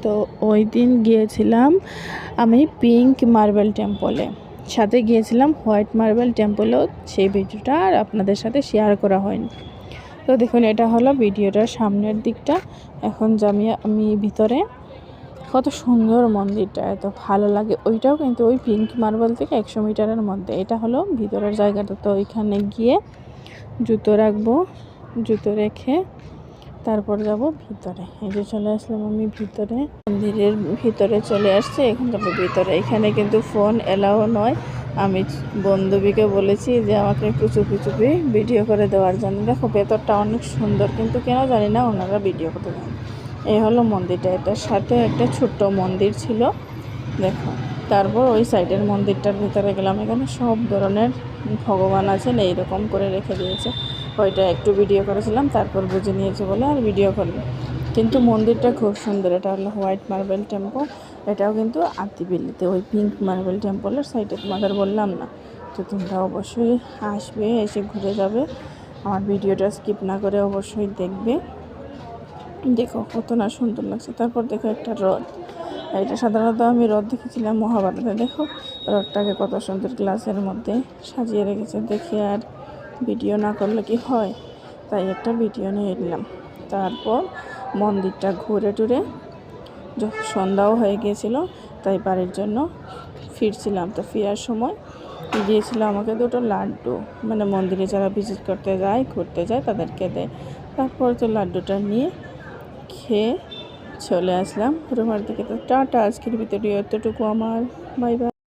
তো ওই দিন গিয়েছিলাম আমি পিঙ্ক মার্বেল টেম্পলে, সাথে গিয়েছিলাম হোয়াইট মার্বেল টেম্পলেও। সেই ভিডিওটা আর আপনাদের সাথে শেয়ার করা হয়নি। তো দেখুন, এটা হলো ভিডিওটার সামনের দিকটা। এখন আমি ভিতরে, কত সুন্দর মন্দিরটা, এত ভালো লাগে। ওইটাও কিন্তু ওই পিঙ্ক মার্বেল থেকে 100 মিটারের মধ্যে। এটা হলো ভিতরের জায়গাটা। তো ওইখানে গিয়ে জুতো রাখবো, জুতো রেখে তারপর যাব ভিতরে। এই যে চলে আসলাম আমি ভিতরে, মন্দিরের ভিতরে চলে আসছে। এখন যাবো ভিতরে। এখানে কিন্তু ফোন এলাও নয়। আমি বন্ধুবিকে বলেছি যে আমাকে একটু চুপি চুপি ভিডিও করে দেওয়ার জন্য। দেখো ভেতরটা অনেক সুন্দর, কিন্তু কেন জানি না ওনারা ভিডিও করতে দেন। এই হলো মন্দিরটা। এটার সাথে একটা ছোট্ট মন্দির ছিল, দেখো। তারপর ওই সাইডের মন্দিরটার ভিতরে গেলাম। এখানে সব ধরনের ভগবান আছেন, এইরকম করে রেখে দিয়েছে। ওইটা একটু ভিডিও করেছিলাম, তারপর বুঝে নিয়েছে বলে আর ভিডিও করলাম। কিন্তু মন্দিরটা খুব সুন্দর। এটা হলো হোয়াইট মার্বেল টেম্পল। এটাও কিন্তু আত্তিবেলিতে, ওই পিঙ্ক মার্বেল টেম্পলের সাইডে। তোমাদের বললাম না? তো তোমরা অবশ্যই আসবে, এসে ঘুরে যাবে। আমার ভিডিওটা স্কিপ না করে অবশ্যই দেখবে। দেখো কত না সুন্দর লাগছে। তারপর দেখো একটা হ্রদ। এটা সাধারণত আমি হ্রদ দেখেছিলাম মহাভারতে। দেখো হ্রদটাকে কত সুন্দর গ্লাসের মধ্যে সাজিয়ে রেখেছে। দেখে আর ভিডিও না করলে কি হয়, তাই একটা ভিডিও নিয়ে নিলাম। তারপর মন্দিরটা ঘুরে টুরে যখন সন্ধ্যাও হয়ে গিয়েছিল, তাই বাড়ির জন্য ফিরছিলাম। তো ফেরার সময় দিয়েছিল আমাকে দুটো লাড্ডু, মানে মন্দিরে যারা ভিজিট করতে যায়, ঘুরতে যায়, তাদেরকে দেয়। তারপর তো লাড্ডুটা নিয়ে খেয়ে চলে আসলাম রুমের দিকে। তো টাটা, আজকের ভিডিও এতটুকু আমার। Bye bye.